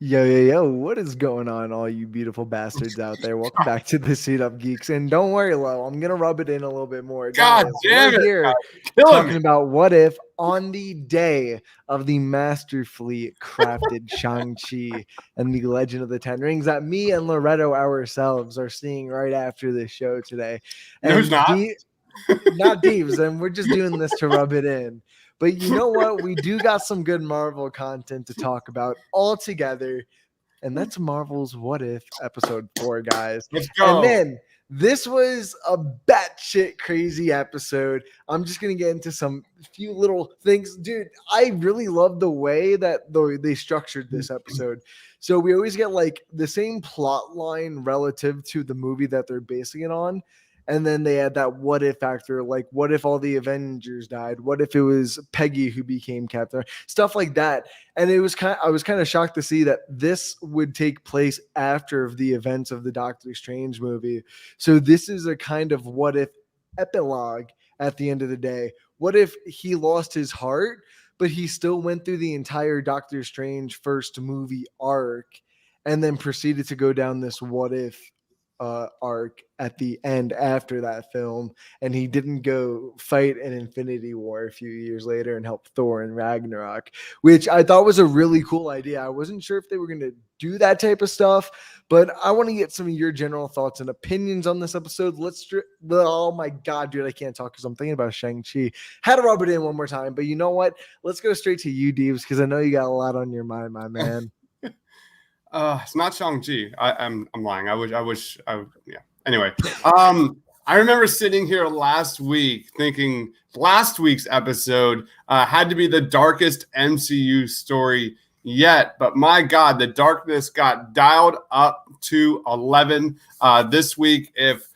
Yo, what is going on, all you beautiful bastards out there? Welcome back to the Seat Up Geeks. And don't worry, Lo, I'm going to rub it in a little bit more. God Guys, damn we're it. here Killing talking me. about what if on the day of the masterfully crafted Shang-Chi and the Legend of the Ten Rings that me and Loretto ourselves are seeing right after this show today. No, it's And not. not Deeves, and we're just doing this to rub it in. But you know what? We do got some good Marvel content to talk about all together. And that's Marvel's What If episode 4, guys. Let's And go. man, this was a batshit crazy episode. I'm just gonna get into some few little things, dude. I really love the way that they structured this episode. So we always get like the same plot line relative to the movie that they're basing it on. And then they add that what if factor, like what if all the Avengers died? What if it was Peggy who became Captain? Stuff like that. And I was kind of shocked to see that this would take place after the events of the Doctor Strange movie. So this is a kind of what if epilogue at the end of the day. What if he lost his heart, but he still went through the entire Doctor Strange first movie arc and then proceeded to go down this what if arc at the end after that film, and he didn't go fight an Infinity War a few years later and help Thor in Ragnarok, which I thought was a really cool idea. I wasn't sure if they were going to do that type of stuff, but I want to get some of your general thoughts and opinions on this episode. Oh my god, dude, I can't talk because I'm thinking about Shang-Chi. Had to rub it in one more time, but you know what? Let's go straight to you, Deeves, because I know you got a lot on your mind, my man. It's not Shang-Chi. I'm lying. Yeah. Anyway, I remember sitting here last week thinking last week's episode had to be the darkest MCU story yet. But my God, the darkness got dialed up to 11 this week. If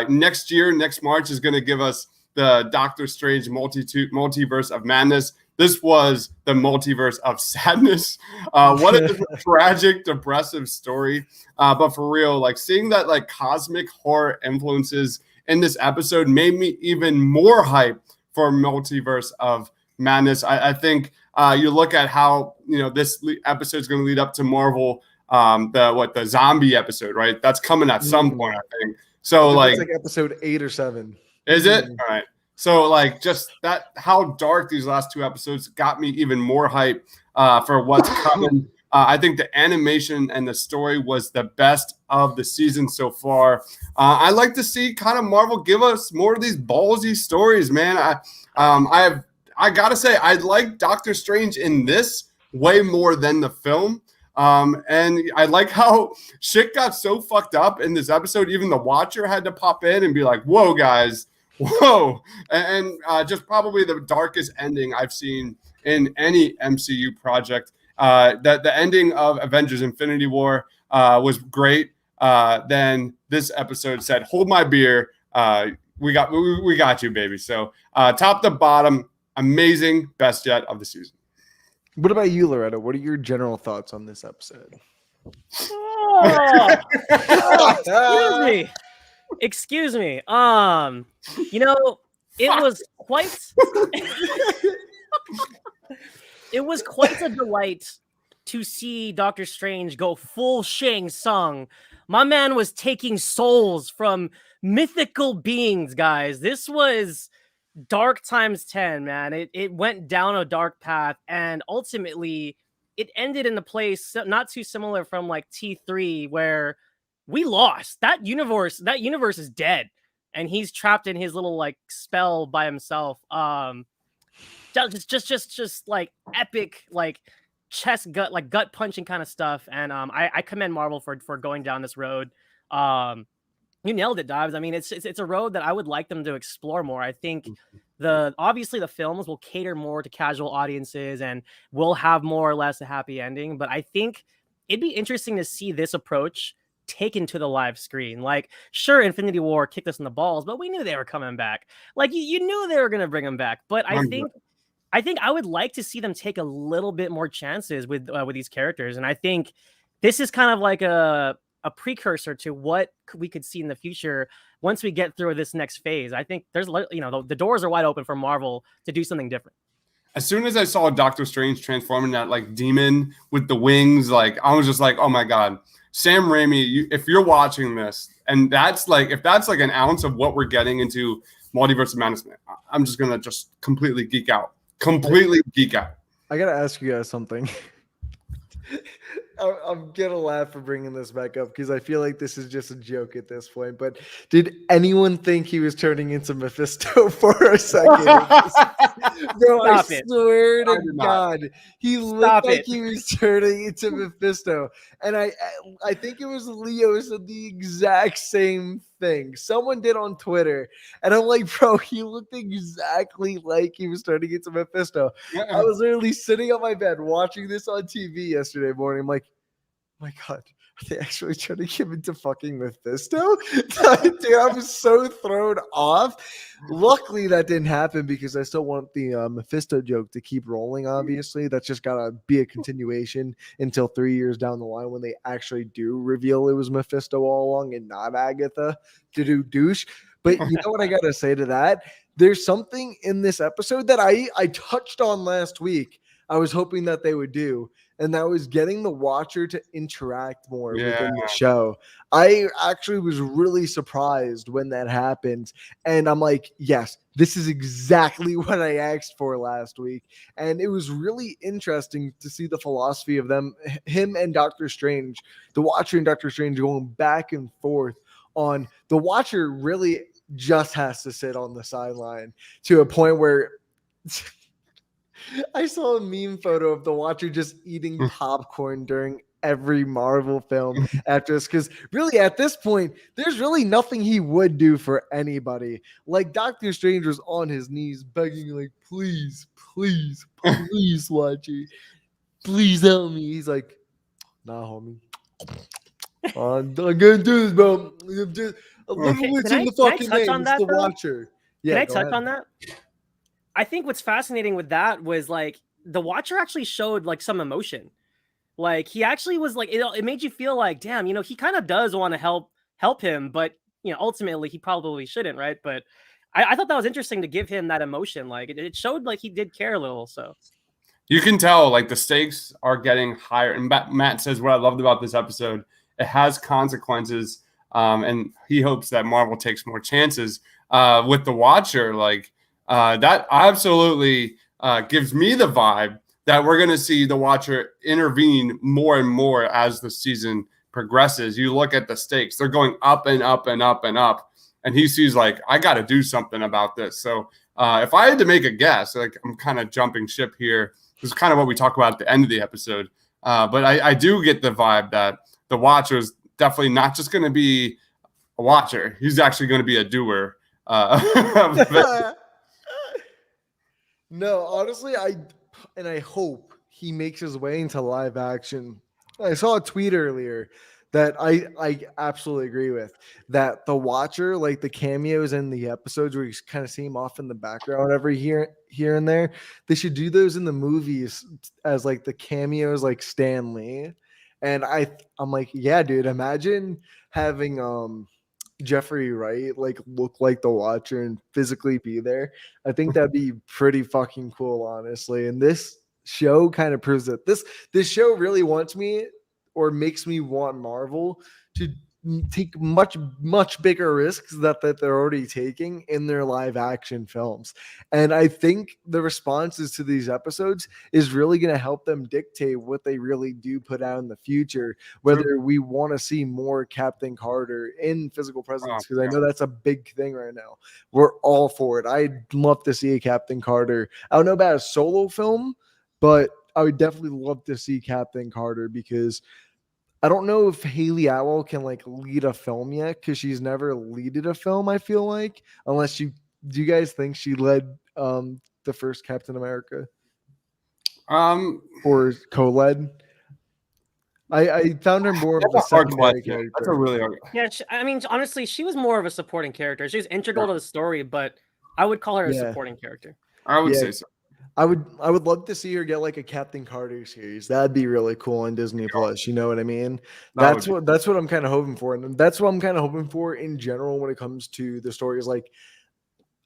next March is going to give us the Doctor Strange multiverse of madness, this was the multiverse of sadness. What a tragic, depressive story. But for real, like seeing that like cosmic horror influences in this episode made me even more hyped for multiverse of madness. I think you look at how this episode is going to lead up to Marvel, the zombie episode, right? That's coming at some point, I think. So like episode 8 or 7. Is it? All right. So like just that, how dark these last two episodes got me even more hype for what's coming. I think the animation and the story was the best of the season so far. I like to see kind of Marvel give us more of these ballsy stories, man. I gotta say I like Doctor Strange in this way more than the film. And I like how shit got so fucked up in this episode. Even the Watcher had to pop in and be like, "Whoa, guys." Whoa. And just probably the darkest ending I've seen in any MCU project. The ending of Avengers Infinity War was great. Then this episode said, hold my beer. We got you, baby. So top to bottom, amazing, best yet of the season. What about you, Loretto? What are your general thoughts on this episode? Excuse me. It was quite it was quite a delight to see Doctor Strange go full Shang Tsung. My man was taking souls from mythical beings, guys. This was dark times 10, man. It went down a dark path, and ultimately it ended in a place not too similar from like T3, where we lost. That universe is dead, and he's trapped in his little like spell by himself. Just like epic, like gut punching kind of stuff. And I commend Marvel for going down this road. You nailed it, Dives. I mean, it's a road that I would like them to explore more. I think obviously the films will cater more to casual audiences and will have more or less a happy ending. But I think it'd be interesting to see this approach taken to the live screen. Like, sure, Infinity War kicked us in the balls, but we knew they were coming back. Like, you knew they were going to bring them back. But I think I would like to see them take a little bit more chances with these characters. And I think this is kind of like a precursor to what we could see in the future once we get through this next phase. I think there's, the doors are wide open for Marvel to do something different. as soon as I saw Doctor Strange transforming that like demon with the wings, like I was just like, oh my god, Sam Raimi, if you're watching this, and that's like if that's like an ounce of what we're getting into Multiverse of Madness, I'm just gonna just completely geek out. I gotta ask you guys something. I'm gonna laugh for bringing this back up because I feel like this is just a joke at this point. But did anyone think he was turning into Mephisto for a second? Bro, I swear to God, he looked like he was turning into Mephisto, and I think it was Leo said the exact same thing. Someone did on Twitter, and I'm like, bro, he looked exactly like he was turning into Mephisto. I was literally sitting on my bed watching this on TV yesterday morning. I'm like, oh my God, are they actually trying to give into fucking Mephisto? Dude, I was so thrown off. Luckily, that didn't happen because I still want the Mephisto joke to keep rolling, obviously. That's just got to be a continuation until 3 years down the line when they actually do reveal it was Mephisto all along and not Agatha to do douche. But you know what I got to say to that? There's something in this episode that I touched on last week. I was hoping that they would do, and that was getting the watcher to interact more within the show. I actually was really surprised when that happened, and I'm like, yes, this is exactly what I asked for last week. And it was really interesting to see the philosophy of him and Doctor Strange, the watcher and Doctor Strange going back and forth on the watcher really just has to sit on the sideline to a point where I saw a meme photo of the watcher just eating popcorn during every Marvel film after this, because really at this point there's really nothing he would do for anybody. Like Doctor Strange was on his knees begging, like, please watcher, please help me. He's like, nah homie, I'm gonna do this, bro. Look what's in the fucking name. It's the watcher. Yeah, can I touch on that? I think what's fascinating with that was like the watcher actually showed like some emotion. Like he actually was like, it made you feel like, damn, you know, he kind of does want to help him, but you know, ultimately he probably shouldn't, right? But I thought that was interesting to give him that emotion. Like it showed like he did care a little. So you can tell like the stakes are getting higher. And Matt says what I loved about this episode, it has consequences, and he hopes that Marvel takes more chances with the watcher. Like that absolutely gives me the vibe that we're going to see the watcher intervene more and more as the season progresses. You look at the stakes, they're going up and up and up and up. And he sees like, I got to do something about this. So if I had to make a guess, like I'm kind of jumping ship here. This is kind of what we talk about at the end of the episode. But I do get the vibe that the watcher is definitely not just going to be a watcher. He's actually going to be a doer. No, honestly, I hope he makes his way into live action. I saw a tweet earlier that I absolutely agree with, that the watcher, like the cameos in the episodes where you kind of see him off in the background every here and there, they should do those in the movies as like the cameos, like Stan Lee. And I'm like, yeah, dude, imagine having Jeffrey Wright like look like the watcher and physically be there. I think that'd be pretty fucking cool, honestly. And this show kind of proves that this show really wants me, or makes me want Marvel to take much bigger risks that they're already taking in their live action films. And I think the responses to these episodes is really going to help them dictate what they really do put out in the future, whether we want to see more Captain Carter in physical presence, because I know that's a big thing right now. We're all for it. I'd love to see a Captain Carter. I don't know about a solo film, but I would definitely love to see Captain Carter, because I don't know if Haley Atwell can like lead a film yet, because she's never leaded a film, I feel like, unless do you guys think she led the first Captain America? Or co-led? I found her more of a secondary character. That's a really hard. Yeah, I mean, honestly, she was more of a supporting character. She was integral to the story, but I would call her a supporting character. I would say so. I would love to see her get like a Captain Carter series. That'd be really cool on Disney Plus. You know what I mean? That's what I'm kind of hoping for, and that's what I'm kind of hoping for in general when it comes to the stories. Like,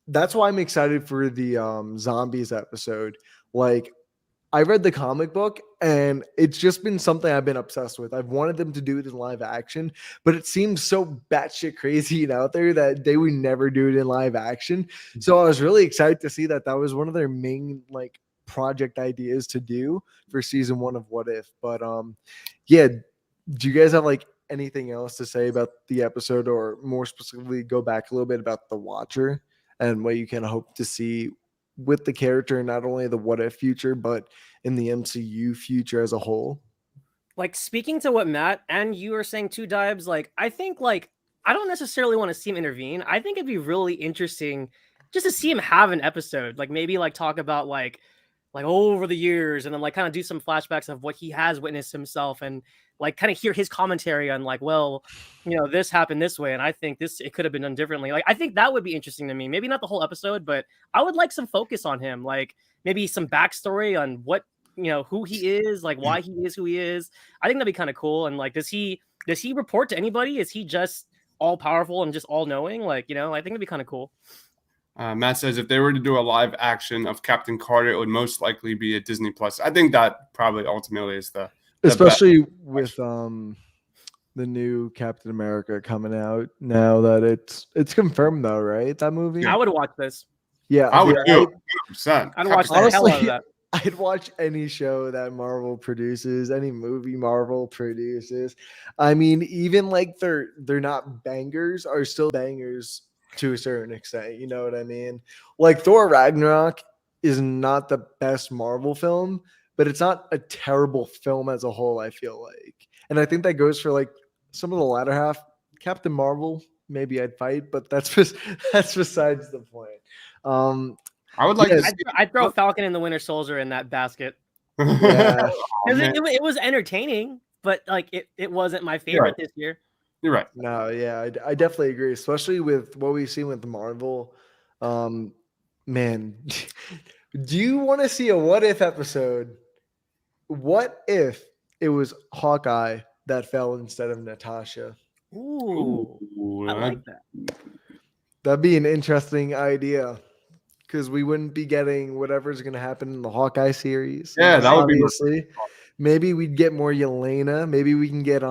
that's why I'm excited for the zombies episode. Like, I read the comic book and it's just been something I've been obsessed with. I've wanted them to do it in live action, but it seems so batshit crazy and out there that they would never do it in live action. So I was really excited to see that that was one of their main like project ideas to do for season 1 of What If. But yeah, do you guys have like anything else to say about the episode, or more specifically go back a little bit about the Watcher and what you can hope to see with the character, not only the What If future, but in the MCU future as a whole? Like, speaking to what Matt and you are saying too, Dibes, like, I think, like, I don't necessarily want to see him intervene. I think it'd be really interesting just to see him have an episode, like maybe like talk about like over the years, and then like kind of do some flashbacks of what he has witnessed himself, and like kind of hear his commentary on like, well, you know, this happened this way, and I think this it could have been done differently. Like, I think that would be interesting to me. Maybe not the whole episode, but I would like some focus on him, like maybe some backstory on what, you know, who he is, like why he is who he is. I think that'd be kind of cool. And like, does he report to anybody? Is he just all powerful and just all knowing? Like, you know, I think it'd be kind of cool. Matt says if they were to do a live action of Captain Carter, it would most likely be a Disney Plus. I think that probably ultimately is the Especially with the new Captain America coming out now that it's confirmed though, right? That movie. I would watch this. Yeah, I would yeah, do 100%. I'd watch the hell Honestly, out of that. I'd watch any show that Marvel produces, any movie Marvel produces. I mean, even like they're not bangers, are still bangers to a certain extent. You know what I mean? Like Thor Ragnarok is not the best Marvel film, but it's not a terrible film as a whole, I feel like. And I think that goes for like some of the latter half. Captain Marvel, maybe I'd fight, but that's just that's besides the point. I would like Yeah, to see. I'd throw Falcon and the Winter Soldier in that basket. Yeah. Oh, man. It was entertaining, but like it wasn't my favorite this year. You're right. No, yeah, I definitely agree, especially with what we've seen with Marvel. Man, do you want to see a what if episode? What if it was Hawkeye that fell instead of Natasha? Ooh, I like that. That'd be an interesting idea, because we wouldn't be getting whatever's going to happen in the Hawkeye series. Yeah, that would be obviously. Maybe we'd get more Yelena. Maybe we can get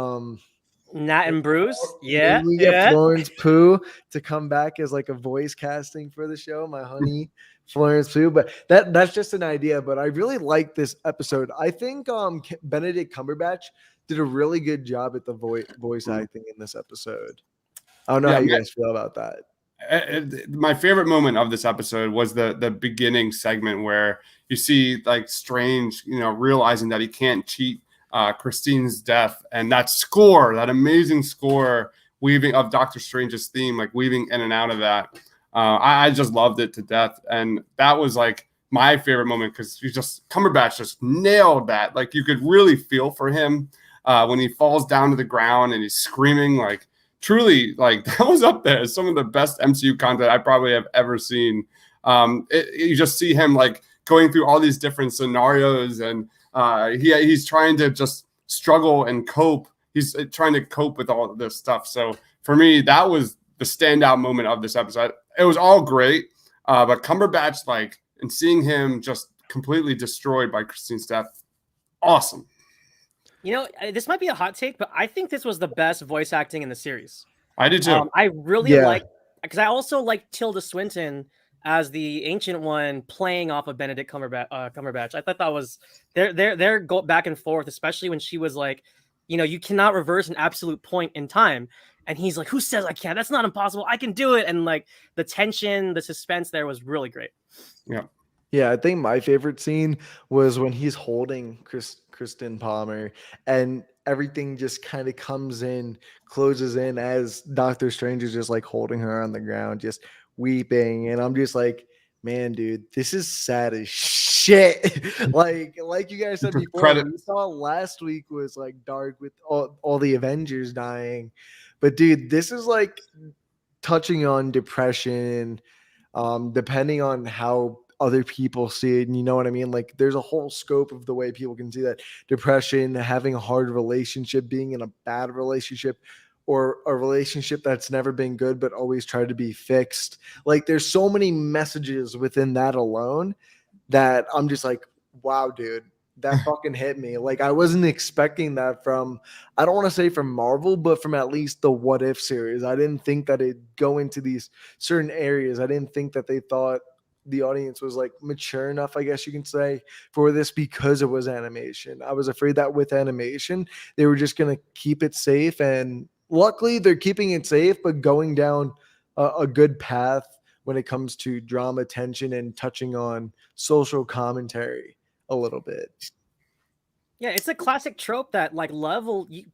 Nat and Bruce. Yeah, maybe we get yeah. Florence Pugh to come back as like a voice casting for the show. My honey, Florence Pugh. But that's just an idea. But I really like this episode. I think Benedict Cumberbatch did a really good job at the voice acting in this episode. I don't know how you guys feel about that. My favorite moment of this episode was the beginning segment where you see like Strange, you know, realizing that he can't cheat Christine's death, and that score, that amazing score weaving of Doctor Strange's theme, like weaving in and out of that. I just loved it to death, and that was like my favorite moment, because Cumberbatch just nailed that. Like, you could really feel for him when he falls down to the ground and he's screaming. Like, truly, like, that was up there as some of the best MCU content I probably have ever seen. You just see him like going through all these different scenarios, and he's trying to just struggle and cope. He's trying to cope with all of this stuff. So for me, that was the standout moment of this episode. It was all great, but Cumberbatch, like, and seeing him just completely destroyed by Christine's death, awesome. You know, this might be a hot take, but I think this was the best voice acting in the series. I did too. I really like, because I also like Tilda Swinton as the Ancient One playing off of Benedict Cumberbatch. I thought that was their go back and forth, especially when she was like, you know, you cannot reverse an absolute point in time. And he's like, who says I can't? That's not impossible. I can do it. And like the tension, the suspense there was really great. Yeah. Yeah, I think my favorite scene was when he's holding Kristen Palmer and everything just kind of comes in, closes in as Doctor Strange is just like holding her on the ground, just weeping. And I'm just like, man, dude, this is sad as shit. like you guys said before, we saw last week was like dark with all the Avengers dying. But dude, this is like touching on depression, depending on how other people see it. And you know what I mean? Like, there's a whole scope of the way people can see that: depression, having a hard relationship, being in a bad relationship, or a relationship that's never been good but always tried to be fixed. Like, there's so many messages within that alone that I'm just like, wow, dude, that fucking hit me. Like I wasn't expecting that from, I don't want to say from Marvel, but from at least the What If series. I didn't think that it'd go into these certain areas. I didn't think that they thought the audience was like mature enough, I guess you can say, for this because it was animation. I was afraid that with animation, they were just going to keep it safe. And luckily, they're keeping it safe, but going down a good path when it comes to drama, tension, and touching on social commentary a little bit. Yeah, it's a classic trope that like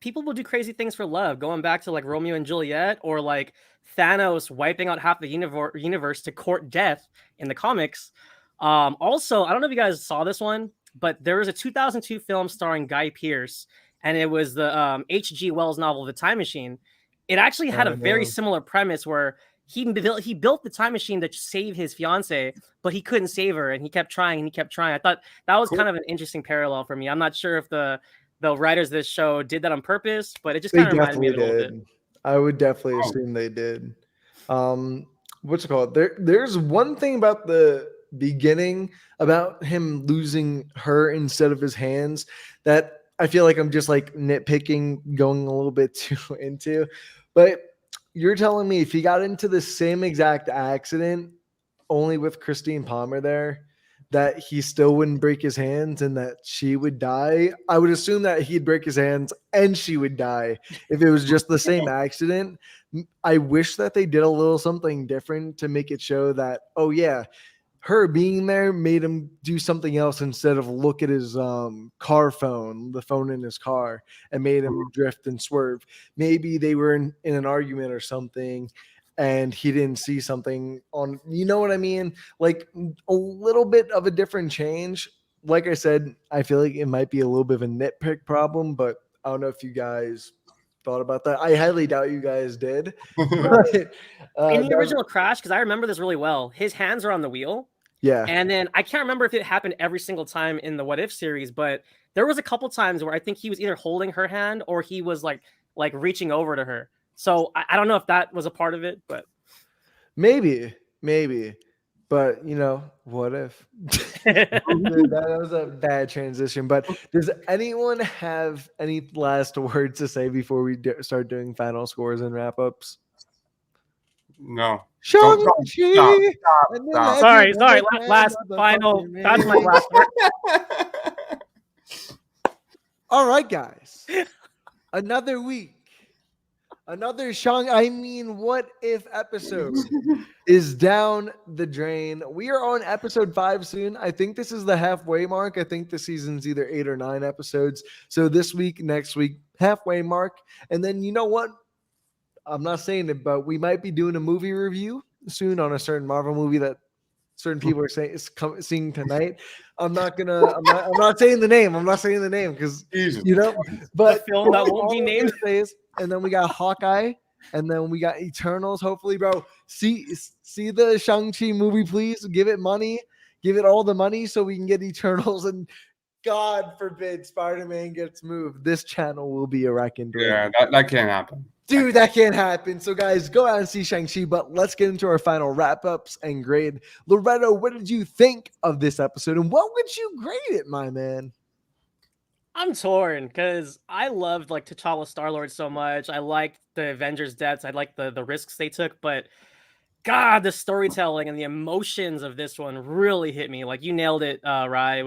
people will do crazy things for love, going back to like Romeo and Juliet or like Thanos wiping out half the universe to court death in the comics. Also, I don't know if you guys saw this one, but there was a 2002 film starring Guy Pearce, and it was the H.G. Wells novel The Time Machine. It actually had a very similar premise where he built the time machine to save his fiance, but he couldn't save her, and he kept trying and he kept trying. I thought that was kind of an interesting parallel for me. I'm not sure if the writers of this show did that on purpose, but it just kind of reminded me of it a little bit. I would definitely assume they did. What's it called? There's one thing about the beginning about him losing her instead of his hands that I feel like I'm just like nitpicking, going a little bit too into, but you're telling me if he got into the same exact accident, only with Christine Palmer there, that he still wouldn't break his hands and that she would die? I would assume that he'd break his hands and she would die if it was just the same accident. I wish that they did a little something different to make it show that, oh yeah, her being there made him do something else instead of look at his car phone, the phone in his car, and made him drift and swerve. Maybe they were in an argument or something and he didn't see something on, you know what I mean? Like a little bit of a different change. Like I said, I feel like it might be a little bit of a nitpick problem, but I don't know if you guys thought about that. I highly doubt you guys did. But, in the original Crash, because I remember this really well, his hands are on the wheel. Yeah. And then I can't remember if it happened every single time in the What If series, but there was a couple times where I think he was either holding her hand or he was like reaching over to her. So I don't know if that was a part of it, but maybe. But you know, what if? That was a bad transition. But does anyone have any last words to say before we start doing final scores and wrap ups? No. Shang-Chi. Stop. Sorry. Last final. That's my last word. All right, guys. Another week. Another What If episode is down the drain. We are on episode 5 soon. I think this is the halfway mark. I think the season's either 8 or 9 episodes. So this week, next week, halfway mark. And then you know what? I'm not saying it, but we might be doing a movie review soon on a certain Marvel movie that certain people are saying is seeing tonight. I'm not saying the name. I'm not saying the name because you know, but the film that won't be named. And then we got Hawkeye, and then we got Eternals. Hopefully, bro, see the Shang-Chi movie, please. Give it money, give it all the money so we can get Eternals. And God forbid Spider-Man gets moved. This channel will be a wrecking. Yeah, that can't happen. Dude, that can't happen. So, guys, go out and see Shang-Chi, but let's get into our final wrap-ups and grade. Loretto, what did you think of this episode, and what would you grade it, my man? I'm torn because I loved like T'Challa Star-Lord so much. I liked the Avengers deaths. I liked the risks they took, but God, the storytelling and the emotions of this one really hit me. Like you nailed it, Rye.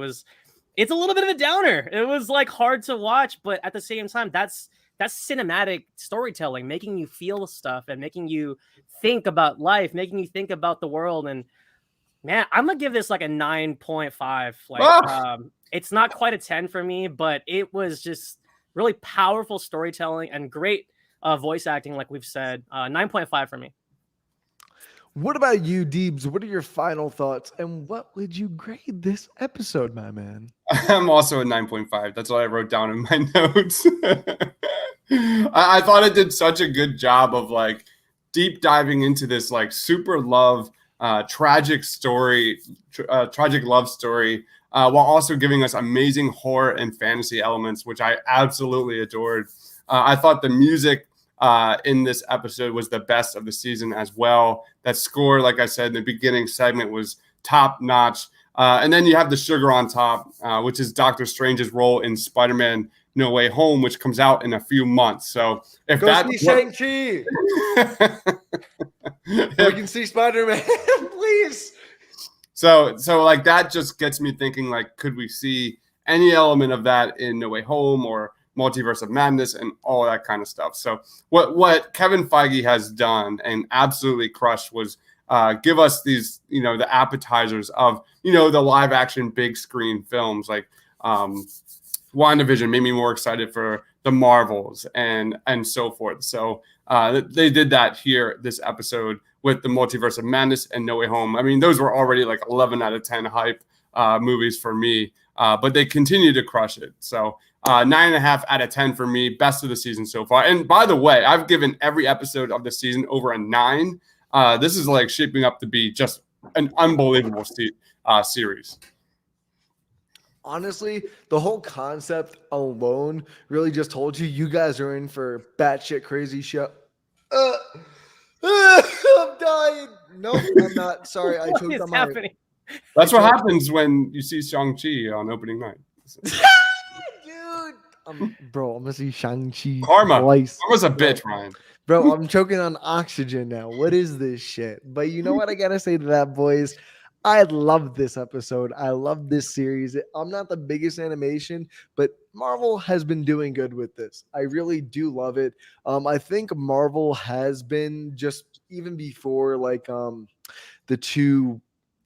It's a little bit of a downer. It was like hard to watch, but at the same time, that's cinematic storytelling, making you feel stuff and making you think about life, making you think about the world. And man, I'm gonna give this like a 9.5. Like, it's not quite a 10 for me, but it was just really powerful storytelling and great voice acting, like we've said. 9.5 for me. What about you, Deebs? What are your final thoughts, and what would you grade this episode, my man? I'm also at 9.5. That's what I wrote down in my notes. I thought it did such a good job of like deep diving into this like super love, tragic story, tragic love story, while also giving us amazing horror and fantasy elements, which I absolutely adored. I thought the music in this episode was the best of the season as well. That score, like I said in the beginning segment, was top notch. And then you have the sugar on top, which is Doctor Strange's role in Spider-Man No Way Home, which comes out in a few months. So if Go that see Shang-Chi. We can see Spider-Man, please. So like that just gets me thinking, like, could we see any element of that in No Way Home or Multiverse of Madness and all that kind of stuff? So what Kevin Feige has done and absolutely crushed was give us these, the appetizers of, the live action big screen films like WandaVision made me more excited for the Marvels and so forth. So they did that here this episode with the Multiverse of Madness and No Way Home. I mean, those were already like 11 out of 10 hype movies for me, but they continue to crush it. So 9.5 out of 10 for me, best of the season so far. And by the way, I've given every episode of the season over a 9. This is like shaping up to be just an unbelievable series. Honestly, the whole concept alone really just told you guys are in for batshit crazy show. I'm dying. Nope, I'm not. Sorry, I choked on my. Happening? That's what happens when you see Shang-Chi on opening night. Dude, bro, I'm gonna see Shang-Chi. Karma. Twice. Karma's a bitch, Ryan. Bro, I'm choking on oxygen now. What is this shit? But you know what I gotta say to that, boys? I love this episode. I love this series. I'm not the biggest animation, but Marvel has been doing good with this. I really do love it. I think Marvel has been just even before like the two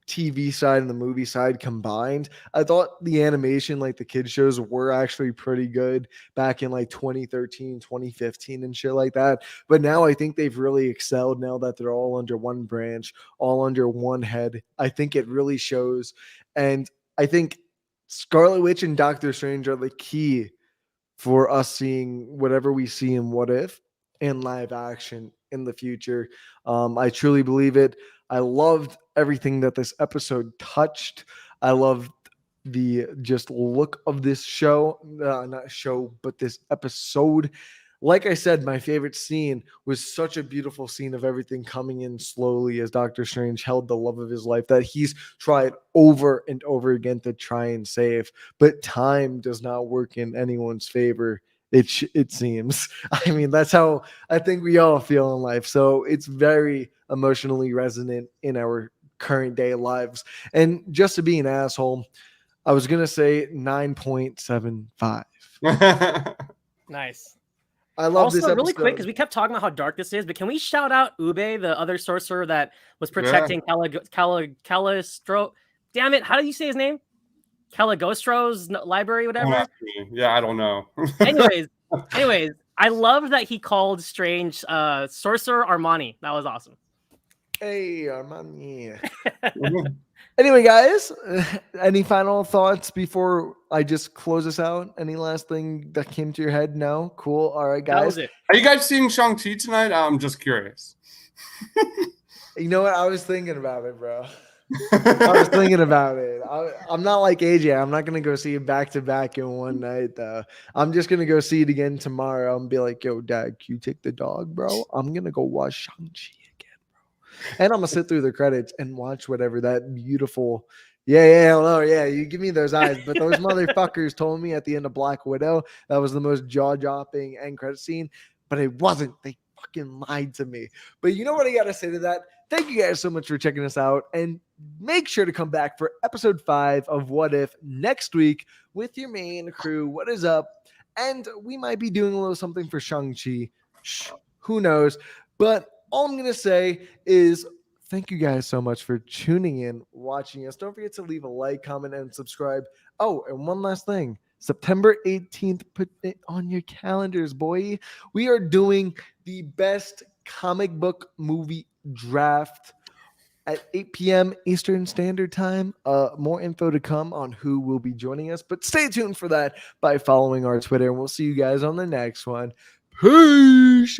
TV side and the movie side combined. I thought the animation, like the kids shows, were actually pretty good back in like 2013, 2015 and shit like that. But now I think they've really excelled now that they're all under one branch, all under one head. I think it really shows. And I think Scarlet Witch and Doctor Strange are the key for us seeing whatever we see in What If in live action in the future. I truly believe it. I loved everything that this episode touched. I loved the just look of this show, not show, but this episode. Like I said, my favorite scene was such a beautiful scene of everything coming in slowly as Doctor Strange held the love of his life that he's tried over and over again to try and save. But time does not work in anyone's favor. It seems. I mean, that's how I think we all feel in life. So it's very emotionally resonant in our current day lives. And just to be an asshole, I was going to say 9.75. Nice. I love also, this episode. really quick, because we kept talking about how dark this is, but can we shout out Ube, the other sorcerer that was protecting Calistro? Damn it, how do you say his name? Caligostro's library, whatever. Yeah, I don't know. anyways, I love that he called Strange Sorcerer Armani. That was awesome. Hey, Armani. Anyway, guys, any final thoughts before I just close this out? Any last thing that came to your head? No? Cool. All right, guys. That was it. Are you guys seeing Shang-Chi tonight? I'm just curious. You know what? I was thinking about it, bro. I was thinking about it. I'm not like AJ. I'm not going to go see it back to back in one night, though. I'm just going to go see it again tomorrow and be like, yo, Dad, can you take the dog, bro? I'm going to go watch Shang-Chi again, bro. And I'm going to sit through the credits and watch whatever that beautiful. Yeah, you give me those eyes. But those motherfuckers told me at the end of Black Widow that was the most jaw-dropping end credit scene. But it wasn't. They fucking lied to me. But you know what I got to say to that? Thank you guys so much for checking us out. And make sure to come back for episode 5 of What If next week with your main crew. What is up? And we might be doing a little something for Shang-Chi. Who knows? But all I'm going to say is thank you guys so much for tuning in, watching us. Don't forget to leave a like, comment, and subscribe. Oh, and one last thing. September 18th, put it on your calendars, boy. We are doing the best comic book movie draft at 8 p.m. Eastern Standard Time. More info to come on who will be joining us, but stay tuned for that by following our Twitter, and we'll see you guys on the next one. Peace.